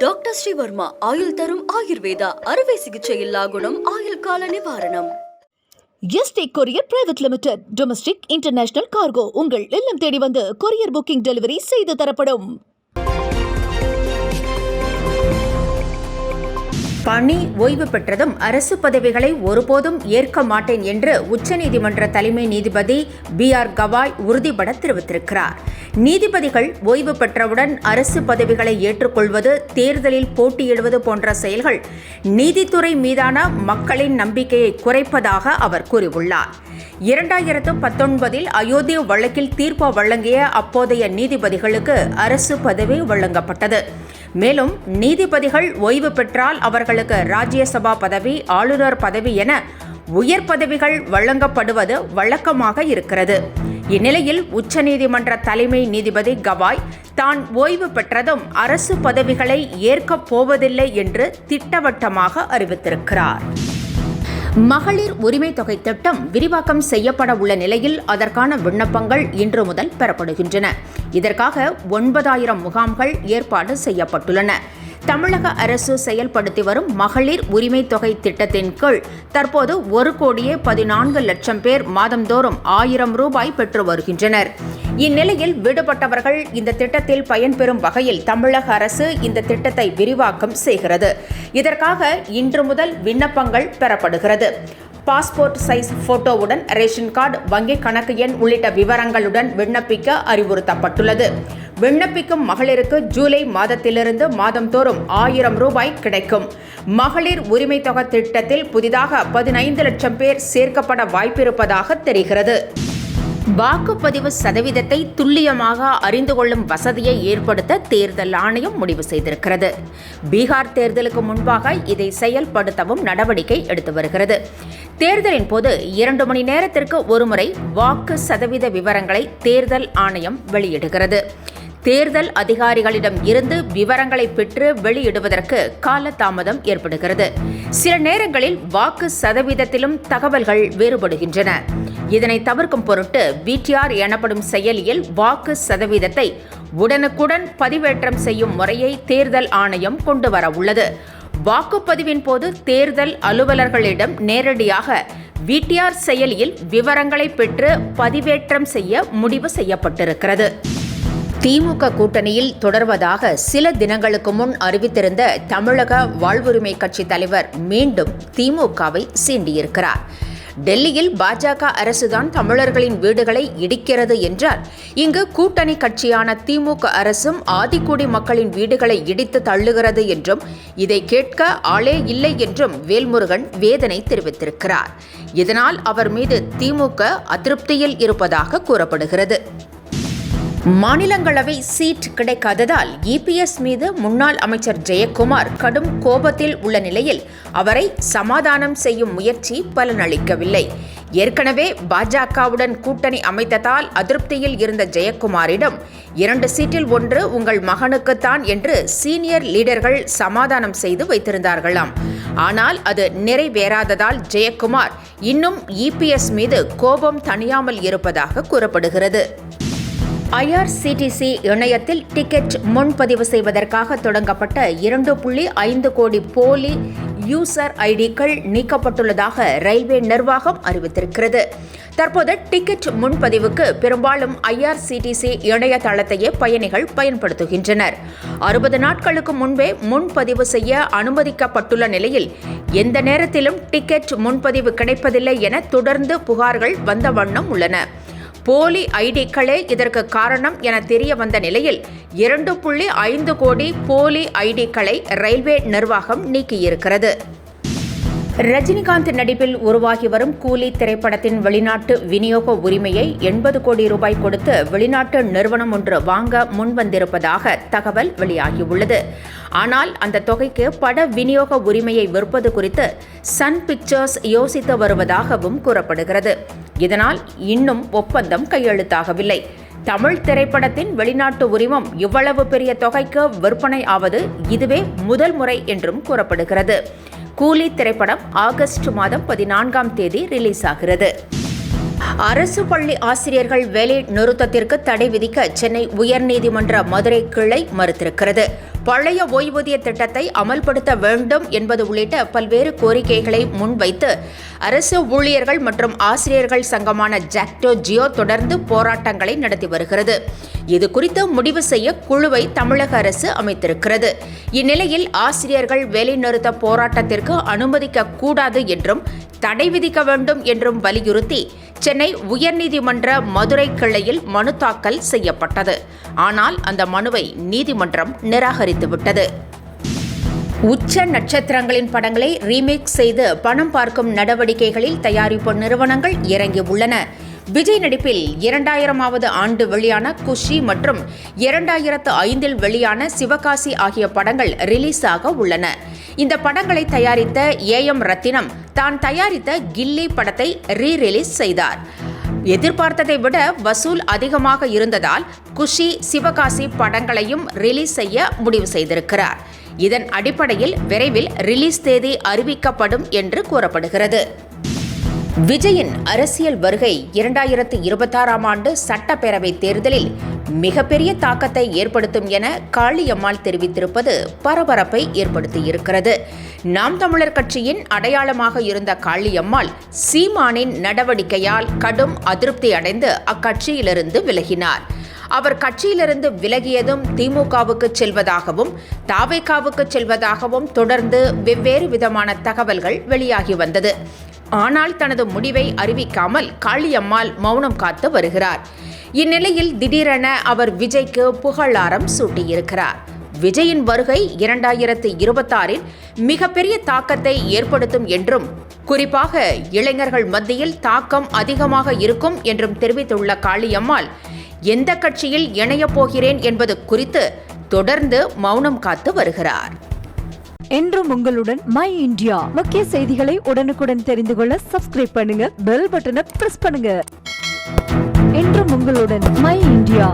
Doctor Sreevarma ஆயுள் தரும் ஆயுர்வேதா அறுவை சிகிச்சையில்லா குணம் ஆயுள் கால நிவாரணம். Yesterday courier private limited domestic international cargo உங்கள் இல்லம் தேடி வந்து கொரியர் புக்கிங் டெலிவரி செய்து தரப்படும். பணி ஓய்வு பெற்றதும் அரசு பதவிகளை ஒருபோதும் ஏற்க மாட்டேன் என்று உச்சநீதிமன்ற தலைமை நீதிபதி B.R. கவாய் உறுதிபட தெரிவித்திருக்கிறார். நீதிபதிகள் ஓய்வு பெற்றவுடன் அரசு பதவிகளை ஏற்றுக்கொள்வது, தேர்தலில் போட்டியிடுவது போன்ற செயல்கள் நீதித்துறை மீதான மக்களின் நம்பிக்கையை குறைப்பதாக அவர் கூறியுள்ளார். 2019 அயோத்தி வழக்கில் தீர்ப்பு வழங்கிய அப்போதைய நீதிபதிகளுக்கு அரசு பதவி வழங்கப்பட்டது. மேலும் நீதிபதிகள் ஓய்வு பெற்றால் அவர்களுக்கு ராஜ்யசபா பதவி, ஆளுநர் பதவி என உயர் பதவிகள் வழங்கப்படுவது வழக்கமாக இருக்கிறது. இந்நிலையில் உச்சநீதிமன்ற தலைமை நீதிபதி கவாய் தான் ஓய்வு பெற்றதும் அரசு பதவிகளை ஏற்கப் போவதில்லை என்று திட்டவட்டமாக அறிவித்திருக்கிறார். மகளிர் உரிமை தொகை திட்டம் விரிவாக்கம் செய்யப்பட உள்ள நிலையில் அதற்கான விண்ணப்பங்கள் இன்று முதல் பெறப்படுகின்றன. இதற்காக 9000 முகாம்கள் ஏற்பாடு செய்யப்பட்டுள்ளன. தமிழக அரசு செயல்படுத்தி வரும் மகளிர் உரிமை தொகை திட்டத்தின் கீழ் தற்போது 1,14,00,000 பேர் மாதந்தோறும் 1000 ரூபாய் பெற்று வருகின்றனர். இந்நிலையில் விடுபட்டவர்கள் இந்த திட்டத்தில் பயன்பெறும் வகையில் தமிழக அரசு இந்த திட்டத்தை விரிவாக்கம் செய்கிறது. இதற்காக இன்று முதல் விண்ணப்பங்கள் பெறப்படுகிறது. பாஸ்போர்ட் சைஸ் போட்டோவுடன் ரேஷன் கார்டு, வங்கி கணக்கு எண் உள்ளிட்ட விவரங்களுடன் விண்ணப்பிக்க அறிவுறுத்தப்பட்டுள்ளது. விண்ணப்பிக்கும் மகளிருக்கு ஜூலை மாதத்திலிருந்து மாதந்தோறும் 1000 ரூபாய் கிடைக்கும். மகளிர் உரிமை தொகை திட்டத்தில் புதிதாக 15 லட்சம் பேர் சேர்க்கப்பட வாய்ப்பிருப்பதாக தெரிகிறது. வாக்குப்பதிவு சதவீதத்தை துல்லியமாக அறிந்து கொள்ளும் வசதியை ஏற்படுத்த தேர்தல் ஆணையம் முடிவு செய்திருக்கிறது. பீகார் தேர்தலுக்கு முன்பாக இதை செயல்படுத்தவும் நடவடிக்கை எடுத்து வருகிறது. தேர்தலின் போது 2 மணி நேரத்திற்கு ஒருமுறை வாக்கு சதவீத விவரங்களை தேர்தல் ஆணையம் வெளியிடுகிறது. தேர்தல் அதிகாரிகளிடம் இருந்து விவரங்களை பெற்று வெளியிடுவதற்கு காலதாமதம் ஏற்படுகிறது. சில நேரங்களில் வாக்கு சதவீதத்திலும் தகவல்கள் வேறுபடுகின்றன. இதனை தவிர்க்கும் பொருட்டு VTR எனப்படும் செயலியில் வாக்கு சதவீதத்தை உடனுக்குடன் பதிவேற்றம் செய்யும் முறையை தேர்தல் ஆணையம் கொண்டு வர உள்ளது. வாக்குப்பதிவின் போது தேர்தல் அலுவலர்களிடம் நேரடியாக VTR செயலியில் விவரங்களை பெற்று பதிவேற்றம் செய்ய முடிவு செய்யப்பட்டிருக்கிறது. திமுக கூட்டணியில் தொடர்வதாக சில தினங்களுக்கு முன் அறிவித்திருந்த தமிழக வாழ்வுரிமை கட்சி தலைவர் மீண்டும் திமுகவை சீண்டியிருக்கிறார். டெல்லியில் பாஜக அரசுதான் தமிழர்களின் வீடுகளை இடிக்கிறது என்றால், இங்கு கூட்டணி கட்சியான திமுக அரசும் ஆதிக்குடி மக்களின் வீடுகளை இடித்து தள்ளுகிறது என்றும், இதை கேட்க ஆளே இல்லை என்றும் வேல்முருகன் வேதனை தெரிவித்திருக்கிறார். இதனால் அவர் மீது திமுக அதிருப்தியில் இருப்பதாக கூறப்படுகிறது. மாநிலங்களவை சீட் கிடைக்காததால் EPS மீது முன்னாள் அமைச்சர் ஜெயக்குமார் கடும் கோபத்தில் உள்ள நிலையில் அவரை சமாதானம் செய்யும் முயற்சி பலனளிக்கவில்லை. ஏற்கனவே பாஜகவுடன் கூட்டணி அமைத்ததால் அதிருப்தியில் இருந்த ஜெயக்குமாரிடம் 2 சீட்டில் 1 உங்கள் மகனுக்குத்தான் என்று சீனியர் லீடர்கள் சமாதானம் செய்து வைத்திருந்தார்களாம். ஆனால் அது நிறைவேறாததால் ஜெயக்குமார் இன்னும் EPS மீது கோபம் தணியாமல் இருப்பதாக கூறப்படுகிறது. IRCTC இணையத்தில் டிக்கெட் முன்பதிவு செய்வதற்காக தொடங்கப்பட்ட 2.5 கோடி போலி யூசர் ஐடிக்கள் நீக்கப்பட்டுள்ளதாக ரயில்வே நிர்வாகம் அறிவித்திருக்கிறது. தற்போது டிக்கெட் முன்பதிவுக்கு பெரும்பாலும் IRCTC இணையதளத்தையே பயணிகள் பயன்படுத்துகின்றனர். 60 நாட்களுக்கு முன்பே முன்பதிவு செய்ய அனுமதிக்கப்பட்டுள்ள நிலையில் எந்த நேரத்திலும் டிக்கெட் முன்பதிவு கிடைப்பதில்லை என தொடர்ந்து புகார்கள் வந்த வண்ணம் உள்ளன. போலி ஐடிக்களே இதற்கு காரணம் என தெரிய வந்த நிலையில் 2.5 கோடி போலி ஐடிக்களை ரயில்வே நிர்வாகம் நீக்கியிருக்கிறது. ரஜினிகாந்த் நடிப்பில் உருவாகி வரும் கூலி திரைப்படத்தின் வெளிநாட்டு விநியோக உரிமையை 80 கோடி ரூபாய் கொடுத்து வெளிநாட்டு நிறுவனம் ஒன்று வாங்க முன்வந்திருப்பதாக தகவல் வெளியாகியுள்ளது. ஆனால் அந்த தொகைக்கு பட விநியோக உரிமையை விற்பது குறித்து சன் பிக்சர்ஸ் யோசித்து வருவதாகவும் கூறப்படுகிறது. இதனால் இன்னும் ஒப்பந்தம் கையெழுத்தாகவில்லை. தமிழ் திரைப்படத்தின் வெளிநாட்டு உரிமம் இவ்வளவு பெரிய தொகைக்கு விற்பனை ஆவது இதுவே முதல் முறை என்றும் கூறப்படுகிறது. கூலி திரைப்படம் ஆகஸ்ட் மாதம் 14ஆம் தேதி ரிலீஸ் ஆகிறது. அரசு பள்ளி ஆசிரியர்கள் வேலை நிறுத்தத்திற்கு தடை விதிக்க சென்னை உயர்நீதிமன்ற மதுரை கிளை மறுத்திருக்கிறது. பழைய ஓய்வூதிய திட்டத்தை அமல்படுத்த வேண்டும் என்பது உள்ளிட்ட பல்வேறு கோரிக்கைகளை முன்வைத்து அரசு ஊழியர்கள் மற்றும் ஆசிரியர்கள் சங்கமான ஜாக்டோ ஜியோ தொடர்ந்து போராட்டங்களை நடத்தி வருகிறது. இதுகுறித்து முடிவு செய்ய குழுவை தமிழக அரசு அமைத்திருக்கிறது. இந்நிலையில் ஆசிரியர்கள் வேலைநிறுத்த போராட்டத்திற்கு அனுமதிக்க கூடாது என்றும் தடை விதிக்க வேண்டும் என்றும் வலியுறுத்தி சென்னை உயர்நீதிமன்ற மதுரை கிளையில் மனு தாக்கல் செய்யப்பட்டது. ஆனால் அந்த மனுவை நீதிமன்றம் நிராகரித்துவிட்டது. உச்ச நட்சத்திரங்களின் படங்களை ரீமேக் செய்து பணம் பார்க்கும் நடவடிக்கைகளில் தயாரிப்பு நிறுவனங்கள் இறங்கியுள்ளன. விஜய் நடிப்பில் 2000வது ஆண்டு வெளியான குஷி மற்றும் 2005 வெளியான சிவகாசி ஆகிய படங்கள் ரிலீஸ் ஆக உள்ளன. இந்த படங்களை தயாரித்த AM ரத்தினம் தான் தயாரித்த கில்லி படத்தை ரீரிலீஸ் செய்தார். எதிர்பார்த்ததை விட வசூல் அதிகமாக இருந்ததால் குஷி சிவகாசி படங்களையும் ரிலீஸ் செய்ய முடிவு செய்திருக்கிறார். இதன் அடிப்படையில் விரைவில் ரிலீஸ் தேதி அறிவிக்கப்படும் என்று கூறப்படுகிறது. விஜயின் அரசியல் வருகை 2026ஆம் ஆண்டு சட்டப்பேரவை தேர்தலில் மிகப்பெரிய தாக்கத்தை ஏற்படுத்தும் என காளியம்மாள் தெரிவித்திருப்பது பரபரப்பை ஏற்படுத்தியிருக்கிறது. நாம் தமிழர் கட்சியின் அடையாளமாக இருந்த காளியம்மாள் சீமானின் நடவடிக்கையால் கடும் அதிருப்தி அடைந்து அக்கட்சியிலிருந்து விலகினார். அவர் கட்சியிலிருந்து விலகியதும் திமுகவுக்கு செல்வதாகவும் தாவேகாவுக்கு செல்வதாகவும் தொடர்ந்து வெவ்வேறு விதமான தகவல்கள் வெளியாகி வந்தது. ஆனால் தனது முடிவை அறிவிக்காமல் காளியம்மாள் மௌனம் காத்து வருகிறார். இந்நிலையில் திடீரென அவர் விஜய்க்கு புகழாரம் சூட்டியிருக்கிறார். விஜயின் வருகை 2026இல் மிகப்பெரிய தாக்கத்தை ஏற்படுத்தும் என்றும் குறிப்பாக இளைஞர்கள் மத்தியில் தாக்கம் அதிகமாக இருக்கும் என்றும் தெரிவித்துள்ள காளியம்மாள் எந்த கட்சியில் இணையப் போகிறேன் என்பது குறித்து தொடர்ந்து மௌனம் காத்து வருகிறார். என்றும் உங்களுடன் மை இந்தியா. முக்கிய செய்திகளை உடனுக்குடன் தெரிந்து கொள்ள சப்ஸ்கிரைப் பண்ணுங்க, பெல் பட்டனை பிரஸ் பண்ணுங்க. என்றும் உங்களுடன் மை இந்தியா.